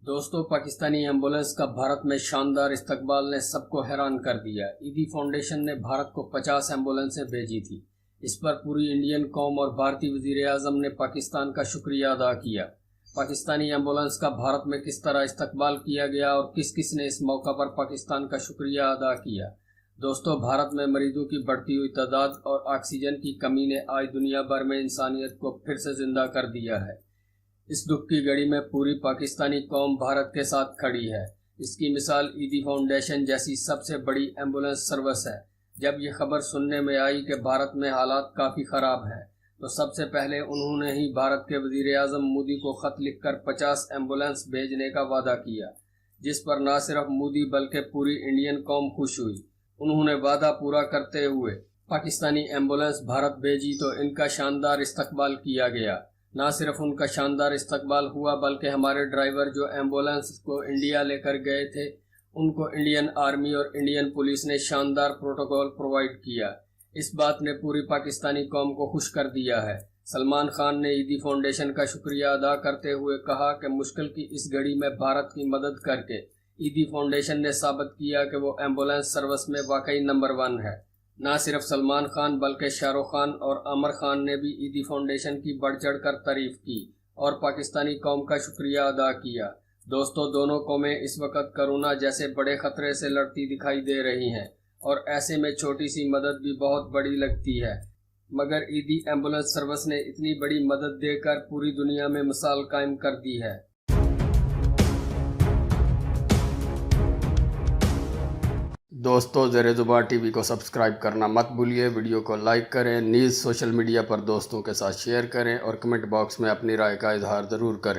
دوستوں، پاکستانی ایمبولنس کا بھارت میں شاندار استقبال نے سب کو حیران کر دیا۔ ایدی فاؤنڈیشن نے بھارت کو 50 ایمبولنسیں بھیجی تھی۔ اس پر پوری انڈین قوم اور بھارتی وزیر اعظم نے پاکستان کا شکریہ ادا کیا۔ پاکستانی ایمبولنس کا بھارت میں کس طرح استقبال کیا گیا اور کس کس نے اس موقع پر پاکستان کا شکریہ ادا کیا؟ دوستوں، بھارت میں مریضوں کی بڑھتی ہوئی تعداد اور آکسیجن کی کمی نے آج دنیا بھر میں انسانیت کو پھر سے زندہ کر دیا ہے۔ اس دکھ کی گھڑی میں پوری پاکستانی قوم بھارت کے ساتھ کھڑی ہے۔ اس کی مثال ایدی فاؤنڈیشن جیسی سب سے بڑی ایمبولنس سروس ہے۔ جب یہ خبر سننے میں آئی کہ بھارت میں حالات کافی خراب ہیں تو سب سے پہلے انہوں نے ہی بھارت کے وزیر اعظم مودی کو خط لکھ کر 50 ایمبولنس بھیجنے کا وعدہ کیا، جس پر نہ صرف مودی بلکہ پوری انڈین قوم خوش ہوئی۔ انہوں نے وعدہ پورا کرتے ہوئے پاکستانی ایمبولنس بھارت بھیجی تو ان کا شاندار استقبال کیا گیا۔ نہ صرف ان کا شاندار استقبال ہوا بلکہ ہمارے ڈرائیور جو ایمبولنس کو انڈیا لے کر گئے تھے ان کو انڈین آرمی اور انڈین پولیس نے شاندار پروٹوکول پرووائڈ کیا۔ اس بات نے پوری پاکستانی قوم کو خوش کر دیا ہے۔ سلمان خان نے ایدی فاؤنڈیشن کا شکریہ ادا کرتے ہوئے کہا کہ مشکل کی اس گھڑی میں بھارت کی مدد کر کے ایدی فاؤنڈیشن نے ثابت کیا کہ وہ ایمبولنس سروس میں واقعی نمبر 1 ہے۔ نہ صرف سلمان خان بلکہ شاہ رخ خان اور عامر خان نے بھی ایدی فاؤنڈیشن کی بڑھ چڑھ کر تعریف کی اور پاکستانی قوم کا شکریہ ادا کیا۔ دوستوں، دونوں قومیں اس وقت کرونا جیسے بڑے خطرے سے لڑتی دکھائی دے رہی ہیں اور ایسے میں چھوٹی سی مدد بھی بہت بڑی لگتی ہے، مگر ایدی ایمبولنس سروس نے اتنی بڑی مدد دے کر پوری دنیا میں مثال قائم کر دی ہے۔ دوستو، زیر زبان ٹی وی کو سبسکرائب کرنا مت بھولیے، ویڈیو کو لائک کریں، نیز سوشل میڈیا پر دوستوں کے ساتھ شیئر کریں اور کمنٹ باکس میں اپنی رائے کا اظہار ضرور کریں۔